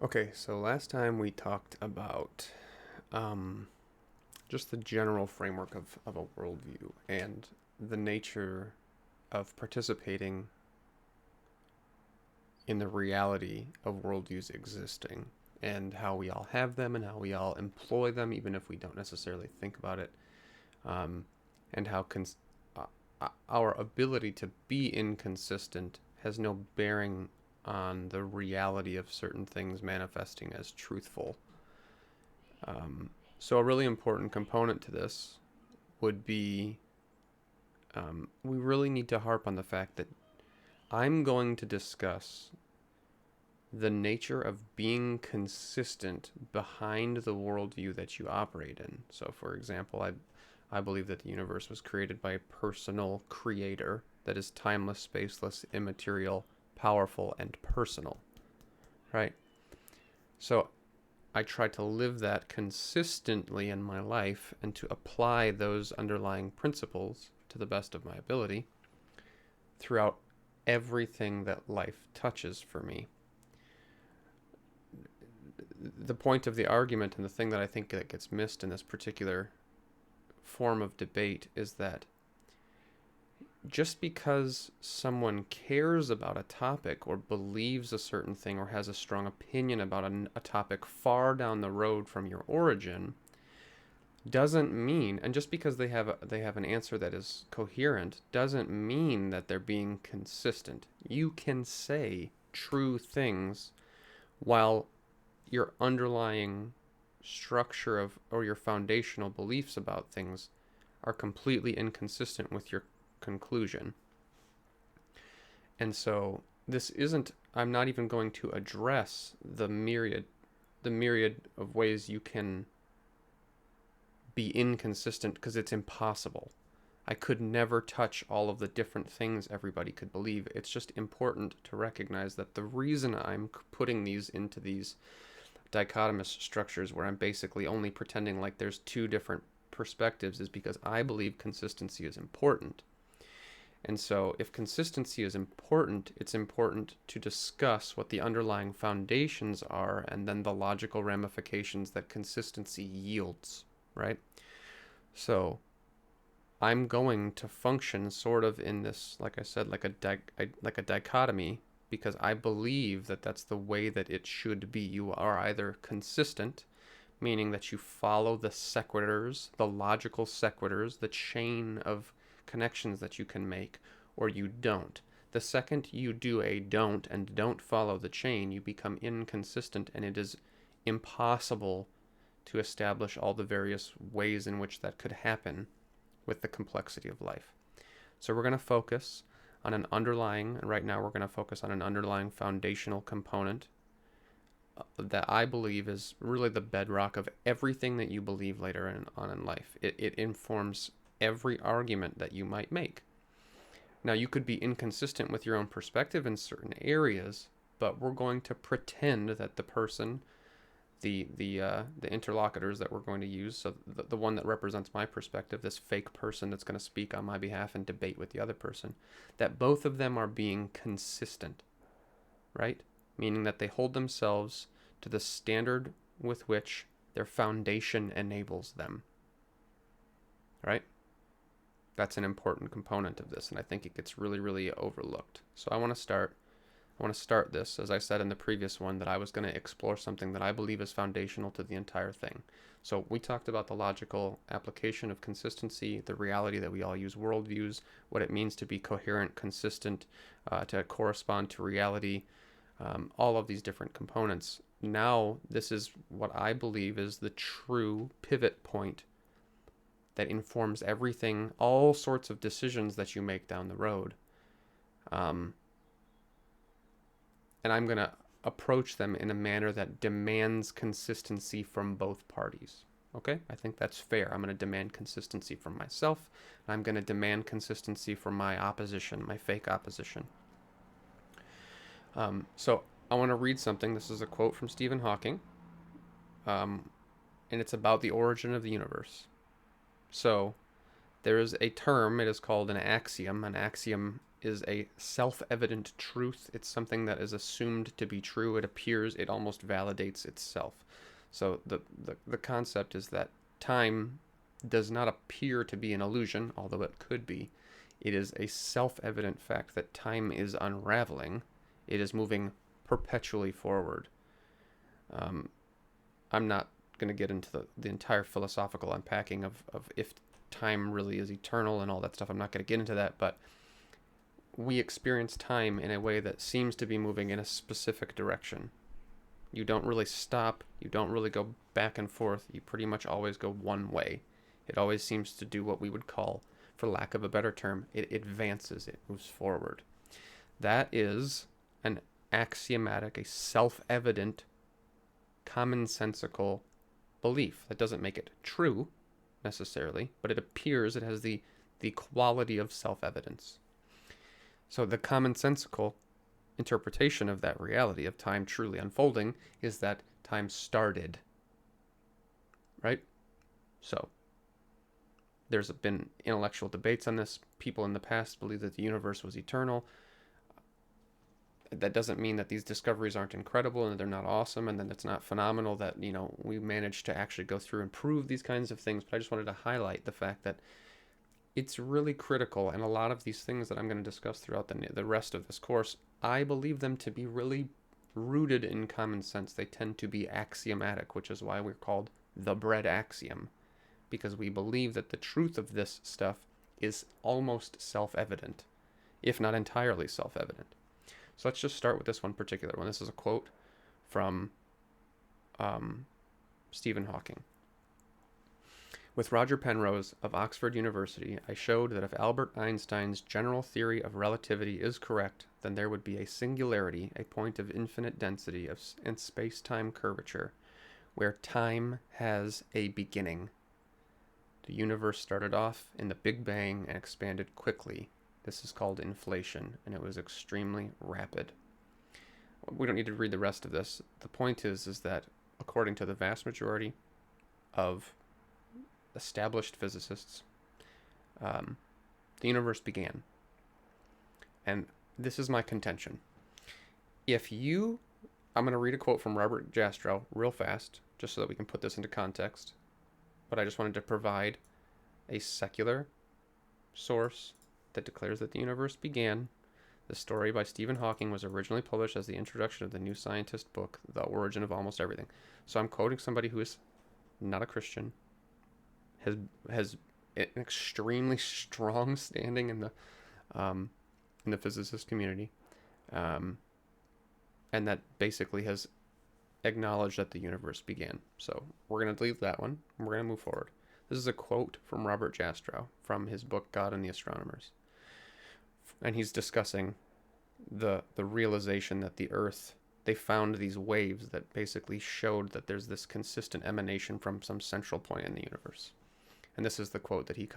Okay, so last time we talked about um, just the general framework of a worldview and the nature of participating in the reality of worldviews existing and how we all have them and how we all employ them, even if we don't necessarily think about it, um, and how our ability to be inconsistent has no bearing on the reality of certain things manifesting as truthful. Um, so a really important component to this would be we really need to harp on the fact that I'm going to discuss the nature of being consistent behind the worldview that you operate in. So, for example, I believe that the universe was created by a personal creator that is timeless, spaceless, immaterial, powerful, and personal, right? So I try to live that consistently in my life and to apply those underlying principles to the best of my ability throughout everything that life touches for me. The point of the argument and the thing that I think that gets missed in this particular form of debate is that just because someone cares about a topic or believes a certain thing or has a strong opinion about a topic far down the road from your origin doesn't mean, and just because they have an answer that is coherent doesn't mean that they're being consistent. You can say true things while your underlying structure of or your foundational beliefs about things are completely inconsistent with your conclusion. And so this isn't I'm not even going to address the myriad of ways you can be inconsistent because it's impossible. I could never touch all of the different things everybody could believe. It's just important to recognize that the reason I'm putting these into these dichotomous structures where I'm basically only pretending like there's two different perspectives is because I believe consistency is important. And so, if consistency is important, it's important to discuss what the underlying foundations are and then the logical ramifications that consistency yields, right? So, I'm going to function sort of in this, like I said, like a dichotomy because I believe that that's the way that it should be. You are either consistent, meaning that you follow the sequiturs, the logical sequiturs, the chain of connections that you can make, or you don't. The second you do a don't and don't follow the chain, you become inconsistent, and it is impossible to establish all the various ways in which that could happen with the complexity of life. So we're going to focus on an underlying, and right now we're going to focus on an underlying foundational component that I believe is really the bedrock of everything that you believe later on in life. It informs every argument that you might make. Now, you could be inconsistent with your own perspective in certain areas, but we're going to pretend that the person, the interlocutors that we're going to use, so the one that represents my perspective, this fake person that's going to speak on my behalf and debate with the other person, that both of them are being consistent, right? Meaning that they hold themselves to the standard with which their foundation enables them, right? That's an important component of this, and I think it gets really, really overlooked. So I want to start this, as I said in the previous one, that I was going to explore something that I believe is foundational to the entire thing. So we talked about the logical application of consistency, the reality that we all use worldviews, what it means to be coherent, consistent, to correspond to reality, all of these different components. Now, this is what I believe is the true pivot point that informs everything, all sorts of decisions that you make down the road. Um, and I'm going to approach them in a manner that demands consistency from both parties. Okay? I think that's fair. I'm going to demand consistency from myself, and I'm going to demand consistency from my opposition, my fake opposition. So I want to read something. This is a quote from Stephen Hawking, um, and it's about the origin of the universe. So there is a term, it is called an axiom. An axiom is a self-evident truth. It's something that is assumed to be true. It appears, it almost validates itself. So the concept is that time does not appear to be an illusion, although it could be. It is a self-evident fact that time is unraveling. It is moving perpetually forward. I'm not going to get into the entire philosophical unpacking of if time really is eternal and all that stuff. I'm not going to get into that, but we experience time in a way that seems to be moving in a specific direction. You don't really stop. You don't really go back and forth. You pretty much always go one way. It always seems to do what we would call, for lack of a better term, it advances, it moves forward. That is an axiomatic, a self-evident, commonsensical belief. That doesn't make it true, necessarily, but it appears it has the quality of self-evidence. So the commonsensical interpretation of that reality of time truly unfolding is that time started. Right? So there's been intellectual debates on this. People in the past believe that the universe was eternal. That doesn't mean that these discoveries aren't incredible and they're not awesome and that it's not phenomenal that, we managed to actually go through and prove these kinds of things. But I just wanted to highlight the fact that it's really critical, and a lot of these things that I'm going to discuss throughout the rest of this course, I believe them to be really rooted in common sense. They tend to be axiomatic, which is why we're called the bread axiom, because we believe that the truth of this stuff is almost self-evident, if not entirely self-evident. So let's just start with this one particular one. This is a quote from Stephen Hawking. With Roger Penrose of Oxford University, I showed that if Albert Einstein's general theory of relativity is correct, then there would be a singularity, a point of infinite density and space-time curvature, where time has a beginning. The universe started off in the Big Bang and expanded quickly. This is called inflation, and it was extremely rapid. We don't need to read the rest of this. The point is that according to the vast majority of established physicists, the universe began. And this is my contention. I'm going to read a quote from Robert Jastrow real fast, just so that we can put this into context. But I just wanted to provide a secular source that declares that the universe began. The story by Stephen Hawking was originally published as the introduction of the New Scientist book, The Origin of Almost Everything. So I'm quoting somebody who is not a Christian, has an extremely strong standing in the physicist community, and that basically has acknowledged that the universe began. So we're going to leave that one, and we're going to move forward. This is a quote from Robert Jastrow from his book God and the Astronomers, and he's discussing the realization that the Earth, they found these waves that basically showed that there's this consistent emanation from some central point in the universe. And this is the quote that he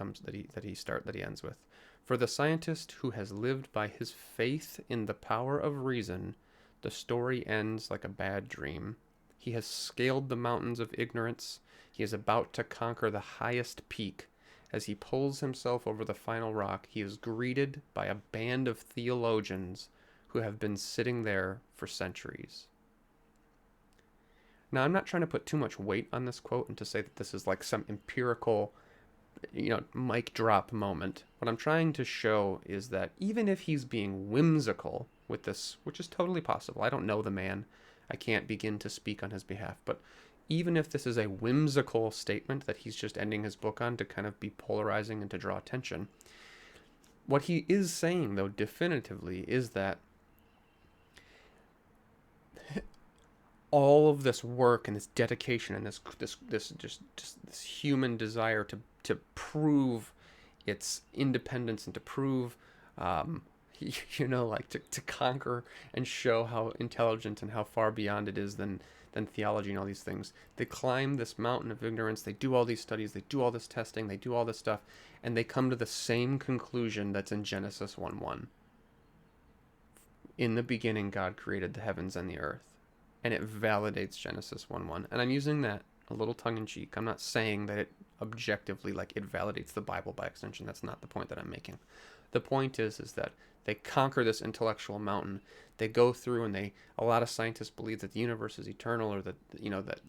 ends with. For the scientist who has lived by his faith in the power of reason, the story ends like a bad dream. He has scaled the mountains of ignorance. He is about to conquer the highest peak. As he pulls himself over the final rock, he is greeted by a band of theologians who have been sitting there for centuries. Now, I'm not trying to put too much weight on this quote and to say that this is like some empirical, mic drop moment. What I'm trying to show is that even if he's being whimsical with this, which is totally possible, I don't know the man, I can't begin to speak on his behalf, but even if this is a whimsical statement that he's just ending his book on to kind of be polarizing and to draw attention, what he is saying, though, definitively is that all of this work and this dedication and this human desire to prove its independence and to prove, to conquer and show how intelligent and how far beyond it is than theology and all these things. They climb this mountain of ignorance. They do all these studies. They do all this testing. They do all this stuff. And they come to the same conclusion that's in Genesis 1:1. In the beginning, God created the heavens and the earth. And it validates Genesis 1:1. And I'm using that a little tongue-in-cheek. I'm not saying that it objectively, it validates the Bible by extension. That's not the point that I'm making. The point is that they conquer this intellectual mountain. They go through and a lot of scientists believe that the universe is eternal, or that,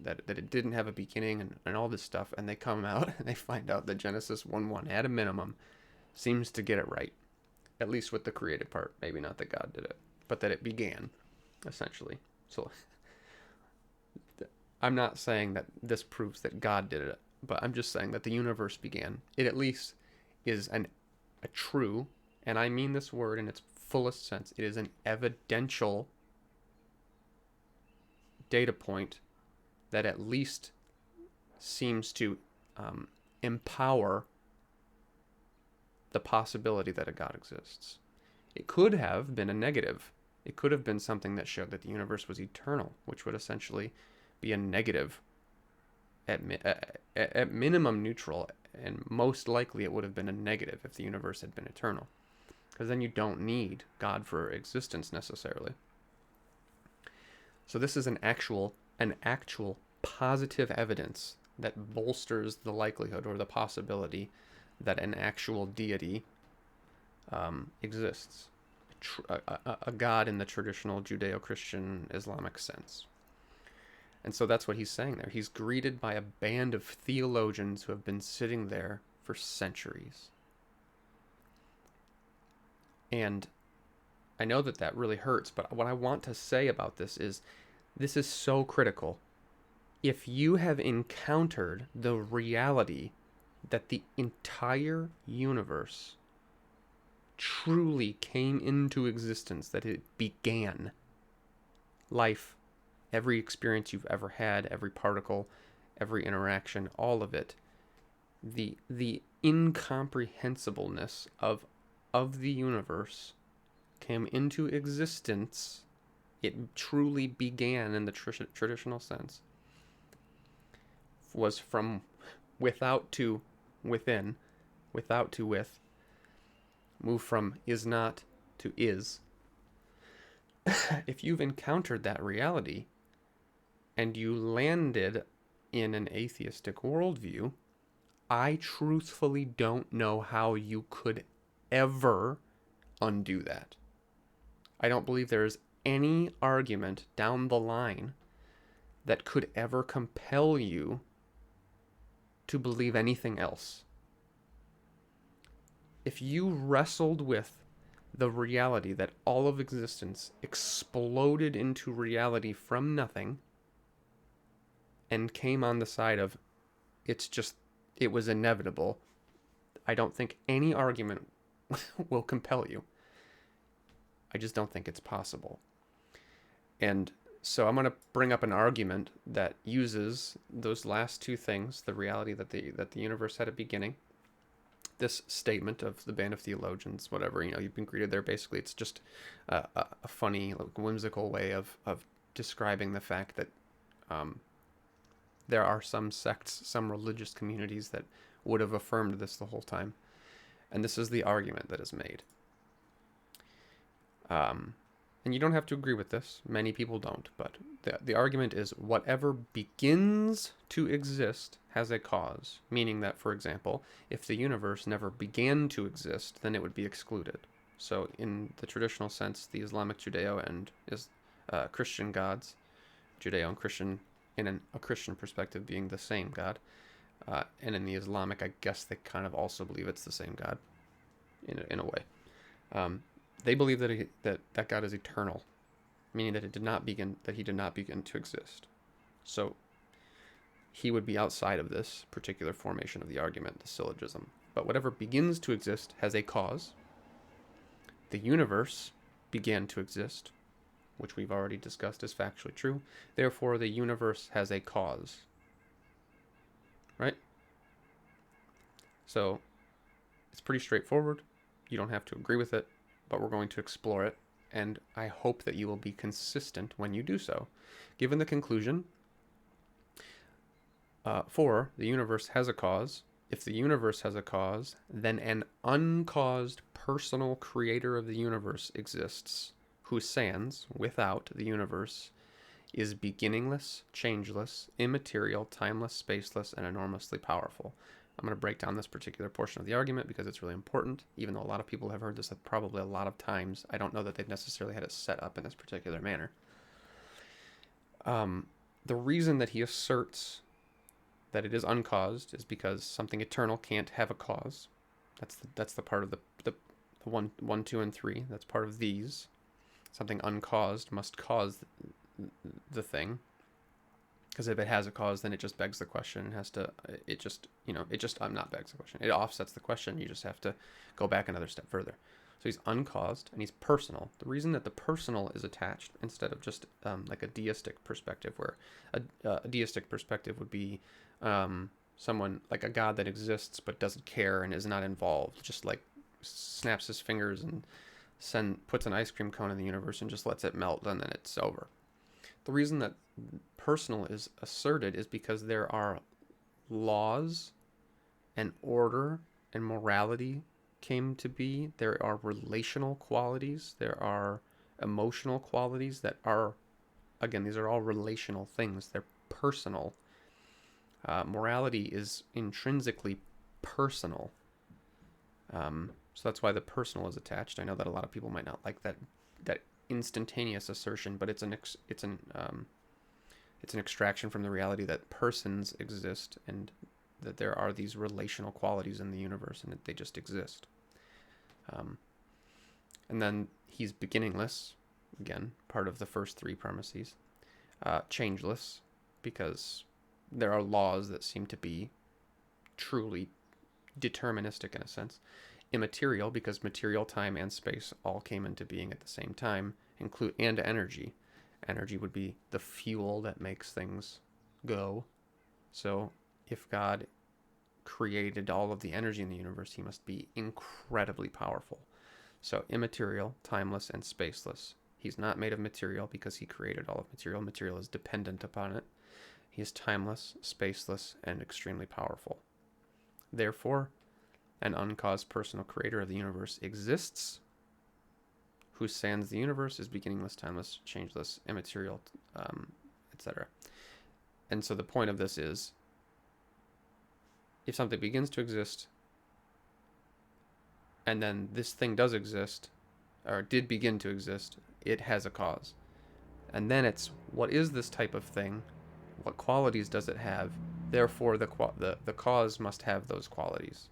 that it didn't have a beginning, and all this stuff. And they come out and they find out that Genesis 1:1 at a minimum seems to get it right, at least with the created part. Maybe not that God did it, but that it began, essentially. So I'm not saying that this proves that God did it, but I'm just saying that the universe began. It at least is a true, and I mean this word in its fullest sense, it is an evidential data point that at least seems to empower the possibility that a God exists. It could have been a negative. It could have been something that showed that the universe was eternal, which would essentially be a negative, at minimum neutral, and most likely it would have been a negative if the universe had been eternal, because then you don't need God for existence necessarily. So this is an actual positive evidence that bolsters the likelihood or the possibility that an actual deity exists, a God in the traditional Judeo-Christian Islamic sense. And so that's what he's saying there. He's greeted by a band of theologians who have been sitting there for centuries. And I know that really hurts, but what I want to say about this is so critical. If you have encountered the reality that the entire universe truly came into existence, that it began, life, every experience you've ever had, every particle, every interaction, all of it, the incomprehensibleness of the universe came into existence, it truly began in the traditional sense, was from without to within, without to with, moved from is not to is. If you've encountered that reality and you landed in an atheistic worldview, I truthfully don't know how you could ever undo that. I don't believe there is any argument down the line that could ever compel you to believe anything else. If you wrestled with the reality that all of existence exploded into reality from nothing and came on the side of it was inevitable, I don't think any argument will compel you. I just don't think it's possible. And so I'm going to bring up an argument that uses those last two things, the reality that the universe had a beginning, this statement of the band of theologians, whatever, you've been greeted there. Basically, it's just a funny, whimsical way of describing the fact that there are some sects, some religious communities that would have affirmed this the whole time. And this is the argument that is made. And you don't have to agree with this. Many people don't. But the argument is whatever begins to exist has a cause. Meaning that, for example, if the universe never began to exist, then it would be excluded. So in the traditional sense, the Islamic, Judeo, and Christian gods, Judeo and Christian, in a Christian perspective, being the same God. And in the Islamic, I guess they kind of also believe it's the same God, in a way. They believe that God is eternal, meaning that he did not begin to exist. So he would be outside of this particular formation of the argument, the syllogism. But whatever begins to exist has a cause. The universe began to exist, which we've already discussed is factually true. Therefore, the universe has a cause. Right? So it's pretty straightforward. You don't have to agree with it, but we're going to explore it, and I hope that you will be consistent when you do so. Given the conclusion, for the universe has a cause. If the universe has a cause, then an uncaused personal creator of the universe exists, who sans, without the universe, is beginningless, changeless, immaterial, timeless, spaceless, and enormously powerful. I'm going to break down this particular portion of the argument because it's really important, even though a lot of people have heard this probably a lot of times. I don't know that they've necessarily had it set up in this particular manner. The reason that he asserts that it is uncaused is because something eternal can't have a cause. That's the part of the 1, 2, and 3. That's part of these. Something uncaused must cause the thing. Because if it has a cause, then it just begs the question. Not begs the question. It offsets the question. You just have to go back another step further. So he's uncaused and he's personal. The reason that the personal is attached instead of just like a deistic perspective, where a deistic perspective would be someone like a God that exists but doesn't care and is not involved, just like snaps his fingers and puts an ice cream cone in the universe and just lets it melt and then it's over. The reason that personal is asserted is because there are laws and order and morality came to be. There are relational qualities. There are emotional qualities that are, again, these are all relational things. They're personal. Morality is intrinsically personal. So that's why the personal is attached. I know that a lot of people might not like that instantaneous assertion, but it's an extraction from the reality that persons exist and that there are these relational qualities in the universe and that they just exist. And then he's beginningless, again, part of the first 3 premises. Changeless, because there are laws that seem to be truly deterministic in a sense. Immaterial, because material, time, and space all came into being at the same time, and energy. Energy would be the fuel that makes things go. So if God created all of the energy in the universe, he must be incredibly powerful. So immaterial, timeless, and spaceless. He's not made of material because he created all of material. Material is dependent upon it. He is timeless, spaceless, and extremely powerful. Therefore, an uncaused personal creator of the universe exists, who sans the universe, is beginningless, timeless, changeless, immaterial, etc. And so the point of this is, if something begins to exist, and then this thing does exist, or did begin to exist, it has a cause. And then it's, what is this type of thing? What qualities does it have? Therefore, the cause must have those qualities.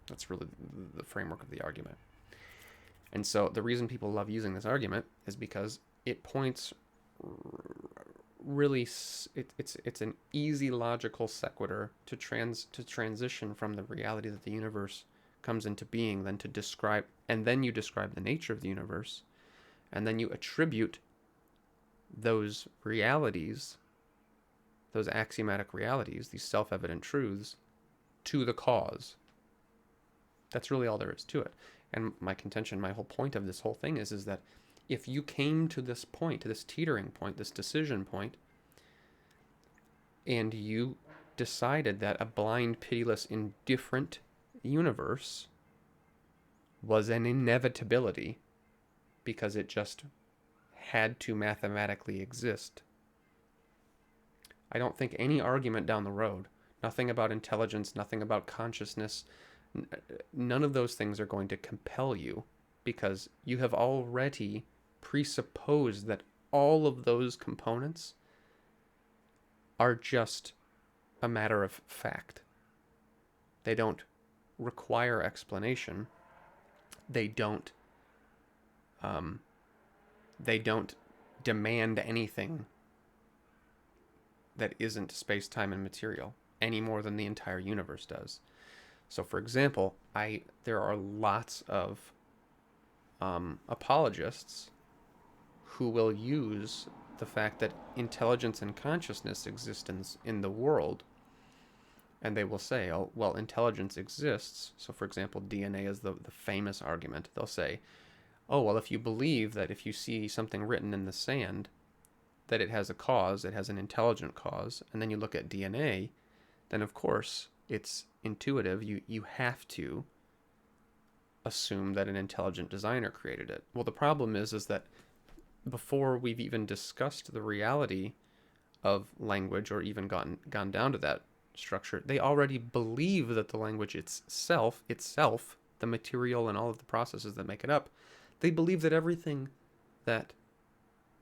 That's really the framework of the argument. And so the reason people love using this argument is because it points really, it's an easy logical sequitur to transition from the reality that the universe comes into being, then to describe, and then you describe the nature of the universe, and then you attribute those realities, those axiomatic realities, these self-evident truths, to the cause. That's really all there is to it. And my contention, my whole point of this whole thing is that if you came to this point, to this teetering point, this decision point, and you decided that a blind, pitiless, indifferent universe was an inevitability because it just had to mathematically exist, I don't think any argument down the road, nothing about intelligence, nothing about consciousness, none of those things are going to compel you, because you have already presupposed that all of those components are just a matter of fact. They don't require explanation. They don't demand anything that isn't space, time, and material any more than the entire universe does. So, for example, there are lots of apologists who will use the fact that intelligence and consciousness exist in the world, and they will say, oh, well, intelligence exists. So, for example, DNA is the famous argument. They'll say, oh, well, if you believe that if you see something written in the sand, that it has a cause, it has an intelligent cause, and then you look at DNA, then of course it's intuitive. You have to assume that an intelligent designer created it. Well, the problem is that before we've even discussed the reality of language or even gone down to that, structure. They already believe that the language itself, the material and all of the processes that make it up, they believe that everything that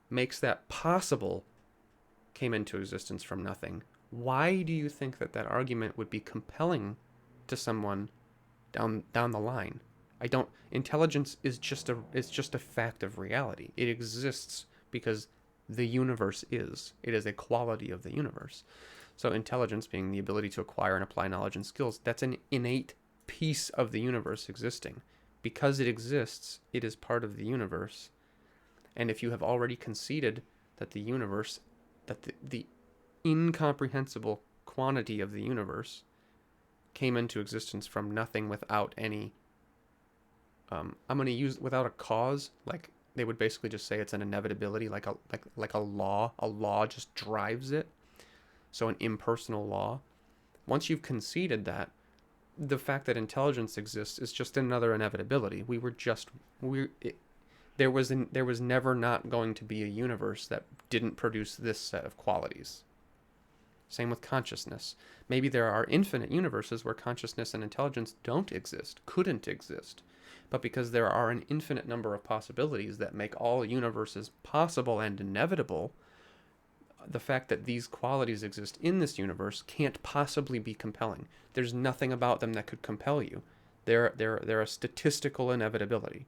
makes that possible came into existence from nothing. Why do you think that that argument would be compelling to someone down the line? I don't. Intelligence is just a fact of reality. It exists because the universe is. It is a quality of the universe. So intelligence being the ability to acquire and apply knowledge and skills, that's an innate piece of the universe existing. Because it exists, it is part of the universe. And if you have already conceded that the universe, that the incomprehensible quantity of the universe came into existence from nothing without any, I'm going to use without a cause, like they would basically just say it's an inevitability, like a law just drives it. So an impersonal law. Once you've conceded that, the fact that intelligence exists is just another inevitability. There was never not going to be a universe that didn't produce this set of qualities. Same with consciousness. Maybe there are infinite universes where consciousness and intelligence don't exist, couldn't exist. But because there are an infinite number of possibilities that make all universes possible and inevitable, the fact that these qualities exist in this universe can't possibly be compelling. There's nothing about them that could compel you. They're a statistical inevitability.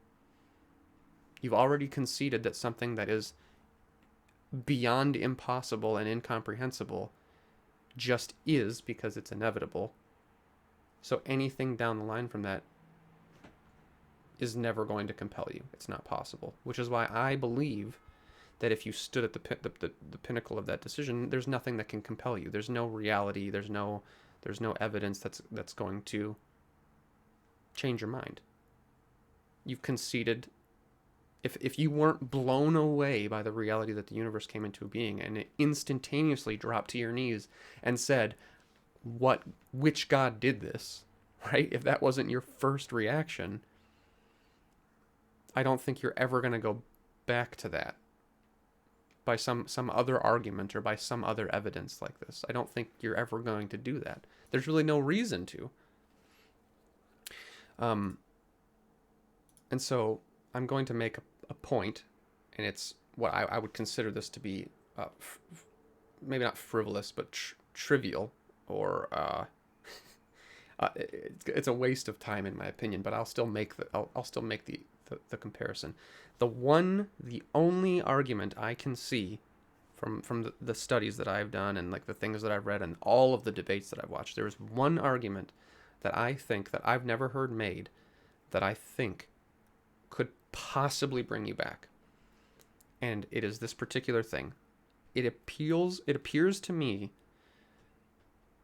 You've already conceded that something that is beyond impossible and incomprehensible just is because it's inevitable. So anything down the line from that is never going to compel you. It's not possible. Which is why I believe that if you stood at the pinnacle of that decision, there's nothing that can compel you. There's no reality. There's no evidence that's going to change your mind. You've conceded. If you weren't blown away by the reality that the universe came into being and it instantaneously dropped to your knees and said, which God did this, right? If that wasn't your first reaction, I don't think you're ever going to go back to that by some other argument or by some other evidence like this. I don't think you're ever going to do that. There's really no reason to. And so I'm going to make a point, and it's what I would consider this to be maybe not frivolous, but trivial, or it's a waste of time in my opinion. But I'll still make the comparison. The only argument I can see from the studies that I've done and like the things that I've read and all of the debates that I've watched, there is one argument that I think that I've never heard made that I think could possibly bring you back. And it is this particular thing. It appears to me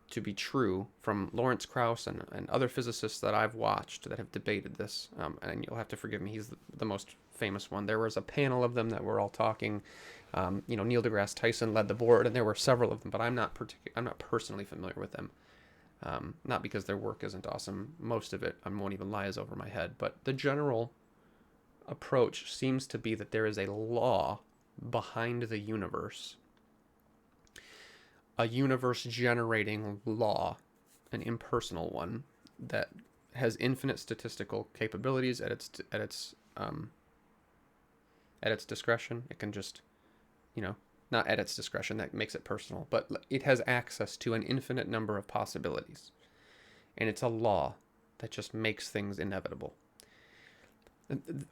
to be true from Lawrence Krauss and other physicists that I've watched that have debated this. And you'll have to forgive me, he's the most famous one. There was a panel of them that were all talking. Neil deGrasse Tyson led the board, and there were several of them, but I'm not personally familiar with them. Not because their work isn't awesome. Most of it, I won't even lie, is over my head. But the general approach seems to be that there is a law behind the universe. A universe generating law, an impersonal one, that has infinite statistical capabilities at its discretion. It can just, not at its discretion, that makes it personal, but it has access to an infinite number of possibilities. And it's a law that just makes things inevitable.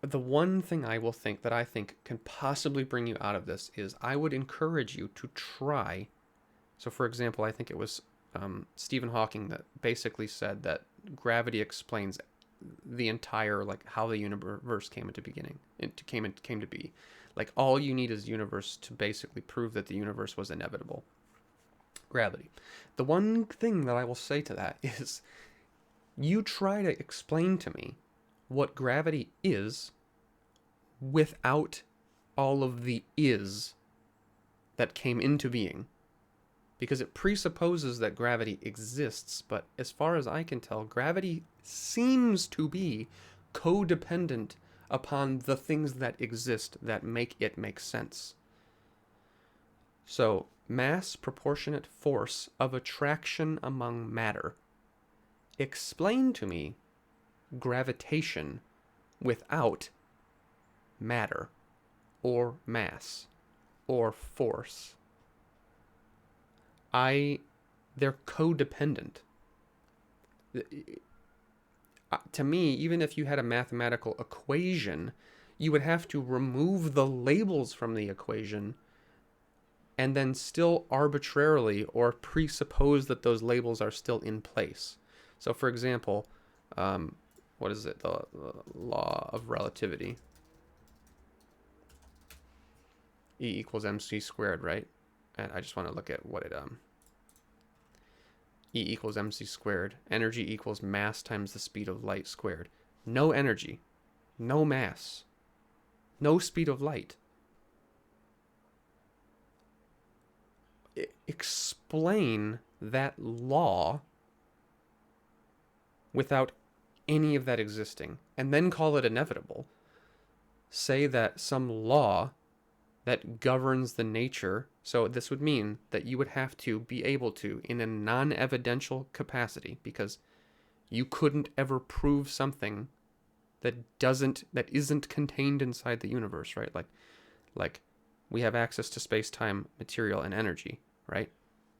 The one thing I think can possibly bring you out of this is I would encourage you to try. So, for example, I think it was Stephen Hawking that basically said that gravity explains the entire, like, how the universe came into beginning. It came to be. Like, all you need is the universe to basically prove that the universe was inevitable. Gravity. The one thing that I will say to that is, you try to explain to me what gravity is without all of the is that came into being. Because it presupposes that gravity exists, but as far as I can tell, gravity seems to be codependent upon the things that exist that make it make sense. So, mass proportionate force of attraction among matter. Explain to me gravitation without matter or mass or force. They're codependent. To me, even if you had a mathematical equation, you would have to remove the labels from the equation and then still arbitrarily or presuppose that those labels are still in place. So, for example, what is it? The law of relativity. E equals mc squared, right? And I just want to look at what it E equals mc squared. Energy equals mass times the speed of light squared. No energy, no mass, no speed of light. Explain that law without any of that existing, and then call it inevitable. Say that some law that governs the nature. So this would mean that you would have to be able to, in a non-evidential capacity, because you couldn't ever prove something that isn't contained inside the universe, right? Like we have access to space-time, material, and energy, right?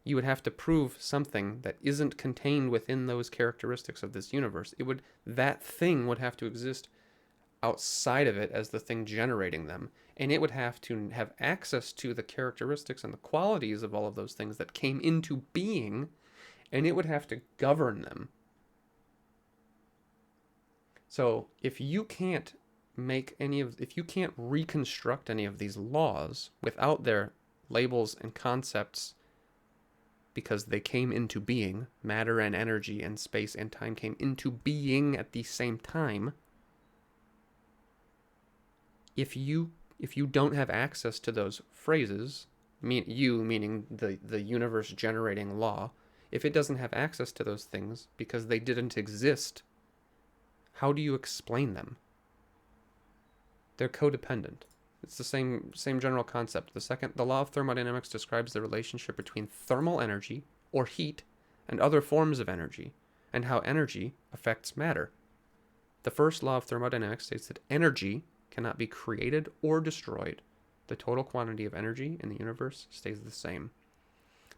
You would have to prove something that isn't contained within those characteristics of this universe. That thing would have to exist outside of it as the thing generating them, and it would have to have access to the characteristics and the qualities of all of those things that came into being, and it would have to govern them. So if you can't reconstruct any of these laws without their labels and concepts, because they came into being, matter and energy and space and time came into being at the same time. If you don't have access to those phrases, meaning the universe generating law, if it doesn't have access to those things because they didn't exist, how do you explain them? They're codependent. It's the same general concept. The law of thermodynamics describes the relationship between thermal energy or heat and other forms of energy, and how energy affects matter. The first law of thermodynamics states that energy cannot be created or destroyed. The total quantity of energy in the universe stays the same.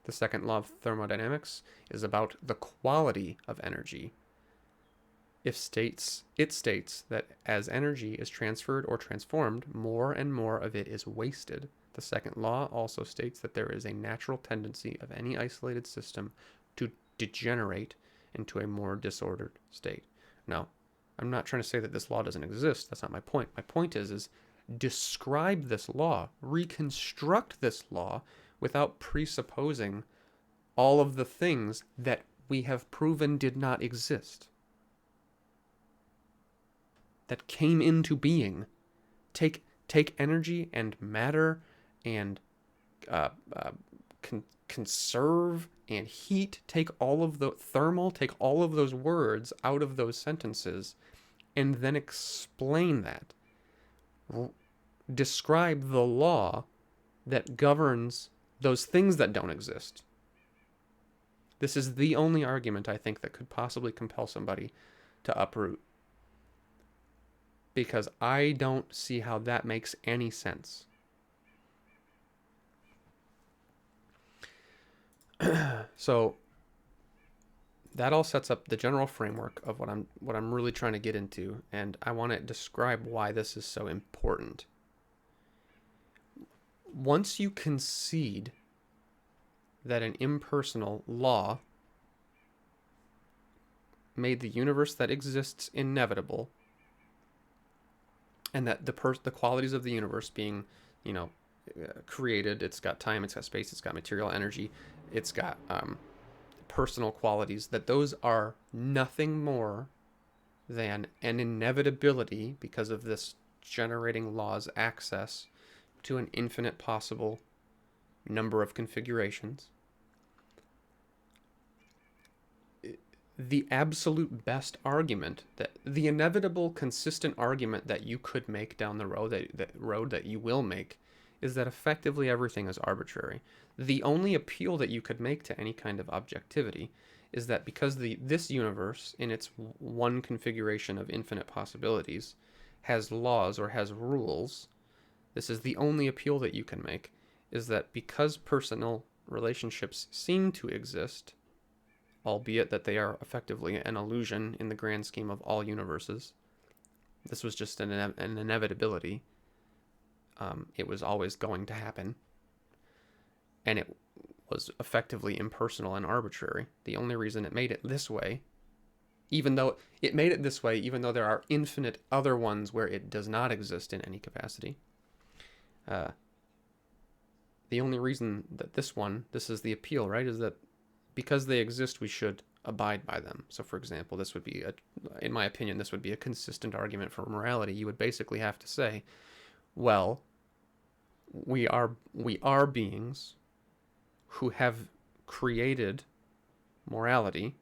The second law of thermodynamics is about the quality of energy. It states that as energy is transferred or transformed, more and more of it is wasted. The second law also states that there is a natural tendency of any isolated system to degenerate into a more disordered state. Now, I'm not trying to say that this law doesn't exist. That's not my point. My point is describe this law, reconstruct this law without presupposing all of the things that we have proven did not exist, that came into being. Take energy and matter and conserve and heat, take all of the thermal, take all of those words out of those sentences, and then explain that. Describe the law that governs those things that don't exist. This is the only argument I think that could possibly compel somebody to uproot, because I don't see how that makes any sense. So that all sets up the general framework of what I'm really trying to get into, and I want to describe why this is so important. Once you concede that an impersonal law made the universe that exists inevitable, and that the qualities of the universe being, created, it's got time, it's got space, it's got material energy, it's got personal qualities, that those are nothing more than an inevitability because of this generating law's access to an infinite possible number of configurations. The absolute best argument, that the inevitable consistent argument that you could make down the road, that you will make, is that effectively everything is arbitrary. The only appeal that you could make to any kind of objectivity is that because this universe, in its one configuration of infinite possibilities, has laws or has rules, this is the only appeal that you can make, is that because personal relationships seem to exist, albeit that they are effectively an illusion in the grand scheme of all universes, this was just an inevitability. It was always going to happen. And it was effectively impersonal and arbitrary. The only reason it made it this way, even though there are infinite other ones where it does not exist in any capacity, the only reason that this is the appeal, right, is that because they exist, we should abide by them. So, for example, this would be, in my opinion, this would be a consistent argument for morality. You would basically have to say, well, we are beings who have created morality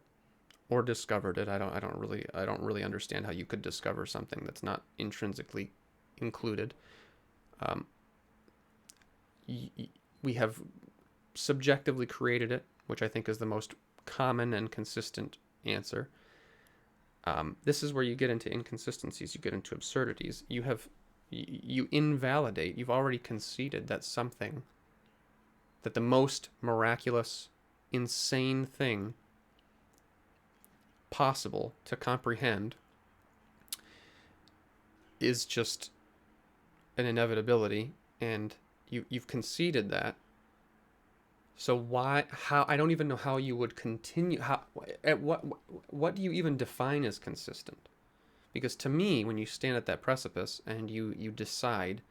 or discovered it. I don't really understand how you could discover something that's not intrinsically included. We have subjectively created it, which I think is the most common and consistent answer. This is where you get into inconsistencies, you get into absurdities. You invalidate, you've already conceded that the most miraculous, insane thing possible to comprehend is just an inevitability, and you've conceded that. So I don't even know how you would continue. What do you even define as consistent? Because to me, when you stand at that precipice and you decide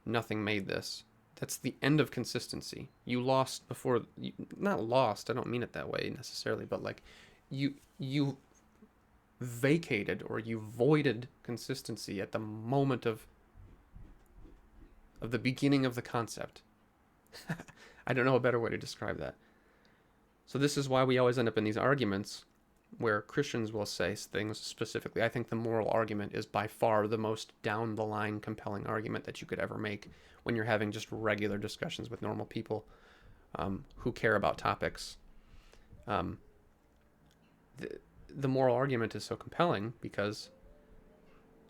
nothing made this, that's the end of consistency. You lost before, not lost, I don't mean it that way necessarily, but like you vacated or you voided consistency at the moment of the beginning of the concept. I don't know a better way to describe that. So this is why we always end up in these arguments where Christians will say things specifically. I think the moral argument is by far the most down the line compelling argument that you could ever make when you're having just regular discussions with normal people who care about topics. The moral argument is so compelling because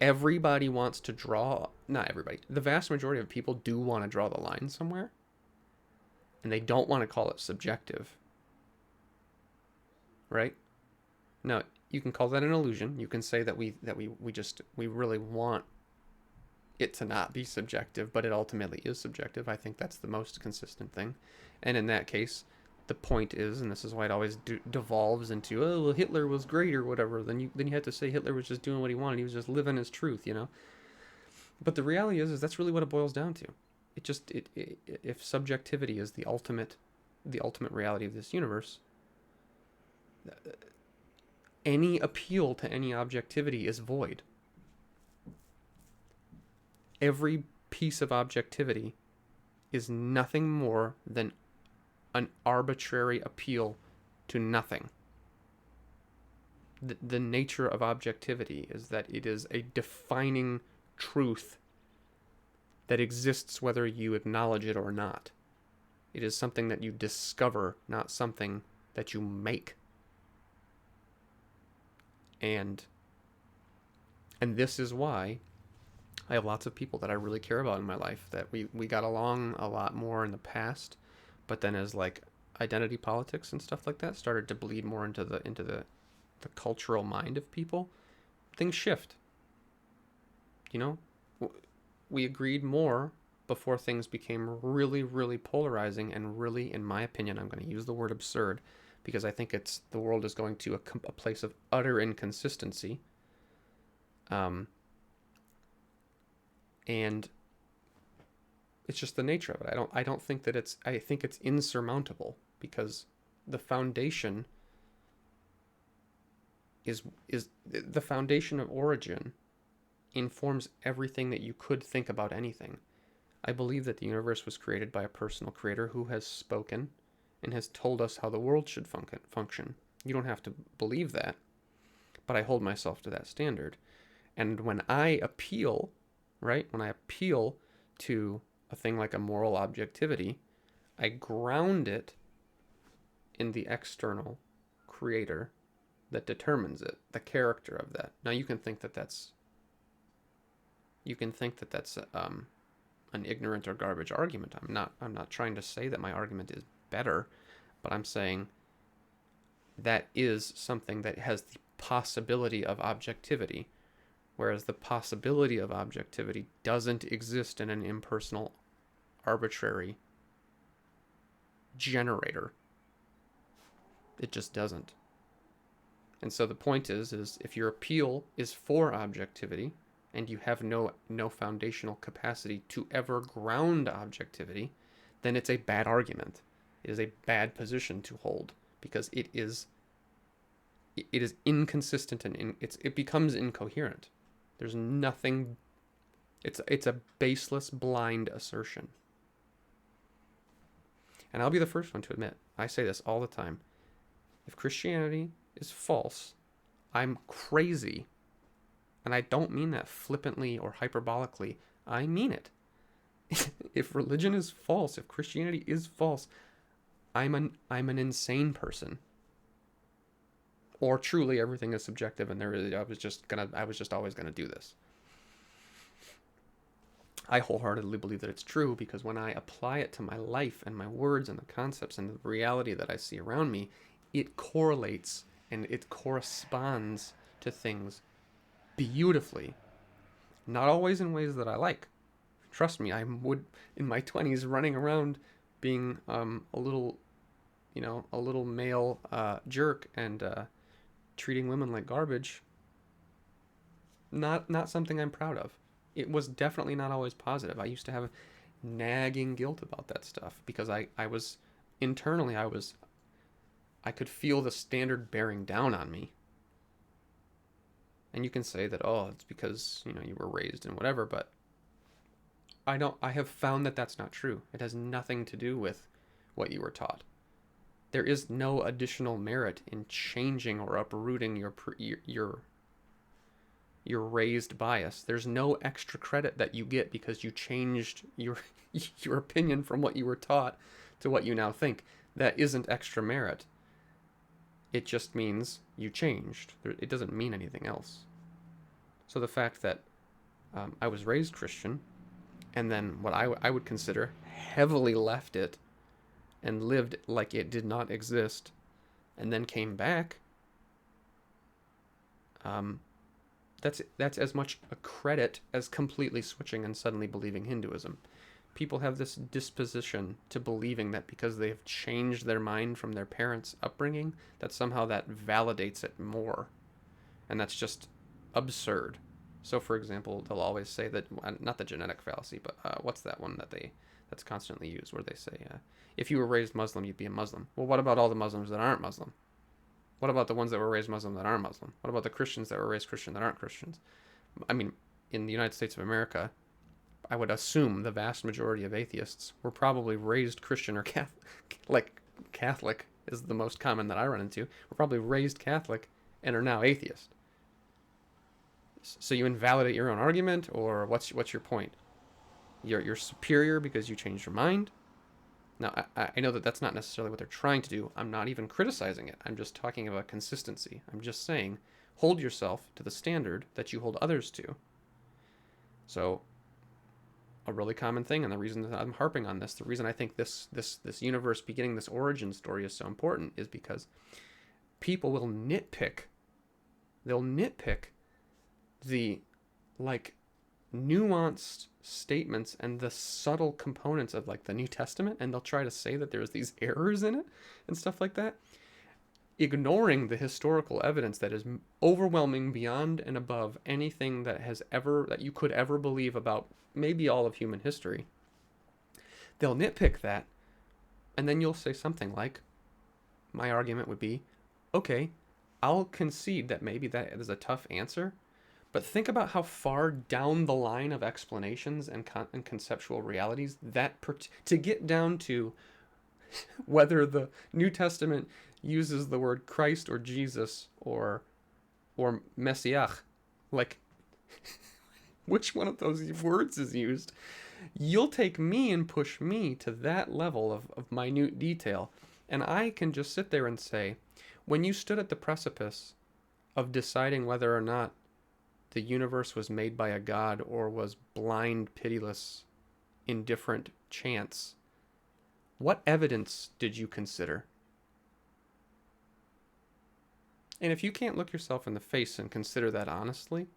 everybody wants to draw, not everybody, the vast majority of people do want to draw the line somewhere, and they don't want to call it subjective, right? Now, you can call that an illusion. You can say that we really want it to not be subjective, but it ultimately is subjective. I think that's the most consistent thing. And in that case, the point is, and this is why it always devolves into, oh, well, Hitler was great or whatever. Then you have to say Hitler was just doing what he wanted. He was just living his truth, you know? But the reality is that's really what it boils down to. If subjectivity is the ultimate reality of this universe, any appeal to any objectivity is void. Every piece of objectivity is nothing more than an arbitrary appeal to nothing. The nature of objectivity is that it is a defining truth that exists whether you acknowledge it or not. It is something that you discover, not something that you make. And this is why I have lots of people that I really care about in my life, that we got along a lot more in the past, but then as like identity politics and stuff like that started to bleed more into the cultural mind of people, things shift. You know, we agreed more before things became really, really polarizing and really, in my opinion, I'm going to use the word absurd because I think the world is going to a place of utter inconsistency. And it's just the nature of it. I don't think that I think it's insurmountable because the foundation is the foundation of origin informs everything that you could think about anything. I believe that the universe was created by a personal creator who has spoken and has told us how the world should function. You don't have to believe that, but I hold myself to that standard. And when I appeal, right, when I appeal to a thing like a moral objectivity, I ground it in the external creator that determines it, the character of that. Now you can think that that's an ignorant or garbage argument. I'm not trying to say that my argument is better, but I'm saying that is something that has the possibility of objectivity, whereas the possibility of objectivity doesn't exist in an impersonal, arbitrary generator. It just doesn't. And so the point is if your appeal is for objectivity and you have no foundational capacity to ever ground objectivity, then it's a bad argument. It is a bad position to hold because it is inconsistent and it becomes incoherent. There's nothing. It's a baseless, blind assertion. And I'll be the first one to admit, I say this all the time. If Christianity is false, I'm crazy. And I don't mean that flippantly or hyperbolically. I mean it. If religion is false, if Christianity is false, I'm an insane person. Or truly everything is subjective and I was just always gonna do this. I wholeheartedly believe that it's true because when I apply it to my life and my words and the concepts and the reality that I see around me, it correlates and it corresponds to things beautifully. Not always in ways that I like. Trust me, I would, in my 20s, running around being a little male jerk and treating women like garbage. Not something I'm proud of. It was definitely not always positive. I used to have nagging guilt about that stuff because I was internally I could feel the standard bearing down on me. And you can say that, oh, it's because, you were raised and whatever, but I have found that that's not true. It has nothing to do with what you were taught. There is no additional merit in changing or uprooting your raised bias. There's no extra credit that you get because you changed your opinion from what you were taught to what you now think. That isn't extra merit. It just means you changed. It doesn't mean anything else. So the fact that I was raised Christian, and then what I would consider heavily left it and lived like it did not exist, and then came back, that's as much a credit as completely switching and suddenly believing Hinduism. People have this disposition to believing that because they have changed their mind from their parents' upbringing, that somehow that validates it more. And that's just absurd. So, for example, they'll always say that, not the genetic fallacy, but what's that one that's constantly used where they say, if you were raised Muslim, you'd be a Muslim. Well, what about all the Muslims that aren't Muslim? What about the ones that were raised Muslim that aren't Muslim? What about the Christians that were raised Christian that aren't Christians? I mean, in the United States of America, I would assume the vast majority of atheists were probably raised Christian or Catholic. Like, Catholic is the most common that I run into. Were probably raised Catholic and are now atheist. So you invalidate your own argument, or what's your point? You're superior because you changed your mind? Now, I know that that's not necessarily what they're trying to do. I'm not even criticizing it. I'm just talking about consistency. I'm just saying, hold yourself to the standard that you hold others to. So, a really common thing, and the reason that I'm harping on this, the reason I think this universe beginning, this origin story is so important, is because people will nitpick. They'll nitpick the, nuanced statements and the subtle components of the New Testament, and they'll try to say that there's these errors in it and stuff like that, ignoring the historical evidence that is overwhelming beyond and above anything that you could ever believe about maybe all of human history. They'll nitpick that, and then you'll say something like, my argument would be, okay, I'll concede that maybe that is a tough answer, but think about how far down the line of explanations and conceptual realities to get down to whether the New Testament uses the word Christ or Jesus or Messiah, which one of those words is used, You'll take me and push me to that level of minute detail. And I can just sit there and say, when you stood at the precipice of deciding whether or not the universe was made by a god or was blind, pitiless, indifferent chance, what evidence did you consider? And if you can't look yourself in the face and consider that honestly,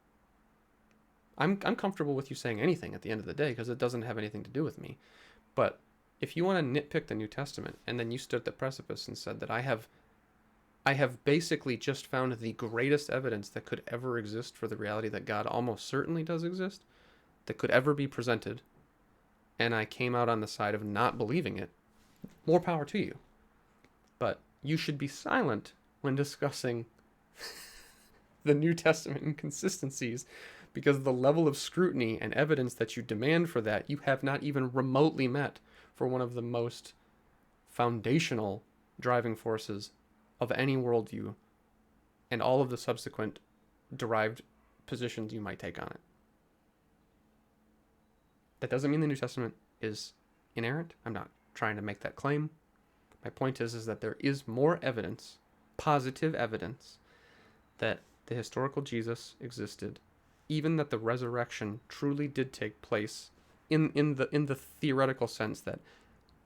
I'm comfortable with you saying anything at the end of the day because it doesn't have anything to do with me. But if you want to nitpick the New Testament and then you stood at the precipice and said that I have basically just found the greatest evidence that could ever exist for the reality that God almost certainly does exist, that could ever be presented, and I came out on the side of not believing it, more power to you. But you should be silent when discussing the New Testament inconsistencies, because the level of scrutiny and evidence that you demand for that, you have not even remotely met for one of the most foundational driving forces of any worldview and all of the subsequent derived positions you might take on it. That doesn't mean the New Testament is inerrant. I'm not trying to make that claim. My point is that there is more evidence, positive evidence, that the historical Jesus existed, even that the resurrection truly did take place in the theoretical sense that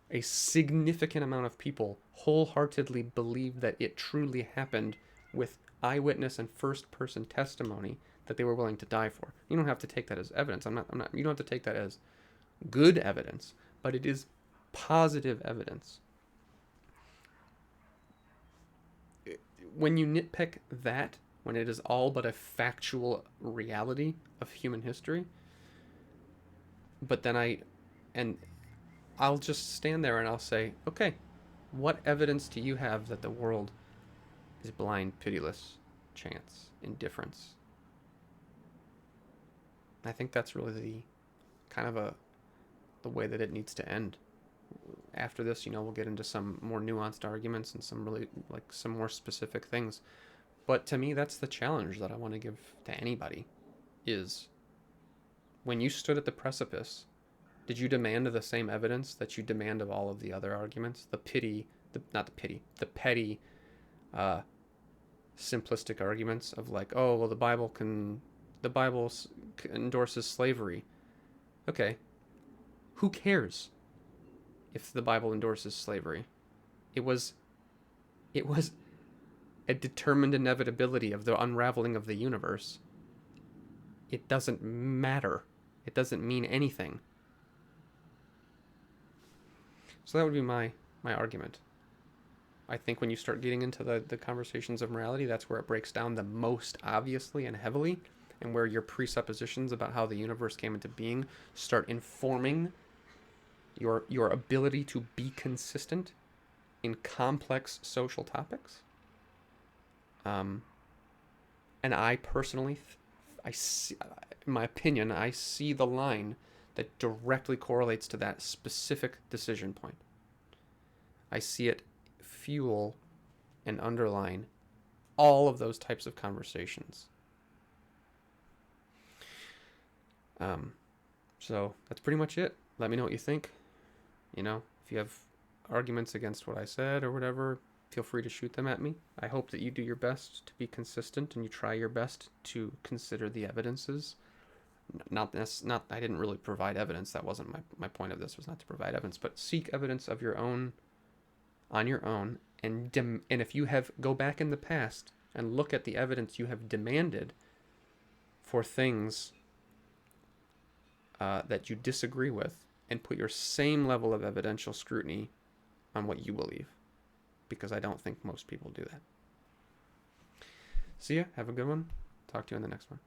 a significant amount of people wholeheartedly believe that it truly happened with eyewitness and first-person testimony that they were willing to die for. You don't have to take that as evidence. You don't have to take that as good evidence, but it is positive evidence. When you nitpick that, when it is all but a factual reality of human history, but then I'll just stand there and I'll say, okay, what evidence do you have that the world is blind, pitiless, chance, indifference? I think that's really the kind of the way that it needs to end. After this, we'll get into some more nuanced arguments and some more specific things. But to me, that's the challenge that I want to give to anybody, is when you stood at the precipice, did you demand the same evidence that you demand of all of the other arguments? The petty, simplistic arguments of like, oh, well, the Bible endorses slavery. Okay, who cares if the Bible endorses slavery? It was a determined inevitability of the unraveling of the universe. It doesn't matter. It doesn't mean anything. So that would be my argument. I think when you start getting into the conversations of morality, that's where it breaks down the most obviously and heavily, and where your presuppositions about how the universe came into being start informing your ability to be consistent in complex social topics. And I personally, in my opinion, I see the line that directly correlates to that specific decision point. I see it fuel and underline all of those types of conversations. So that's pretty much it. Let me know what you think. If you have arguments against what I said or whatever, feel free to shoot them at me. I hope that you do your best to be consistent and you try your best to consider the evidences. I didn't really provide evidence. That wasn't my point of this, was not to provide evidence, but seek evidence of your own, on your own, and if you go back in the past and look at the evidence you have demanded for things that you disagree with, and put your same level of evidential scrutiny on what you believe, because I don't think most people do that. See ya. Have a good one. Talk to you in the next one.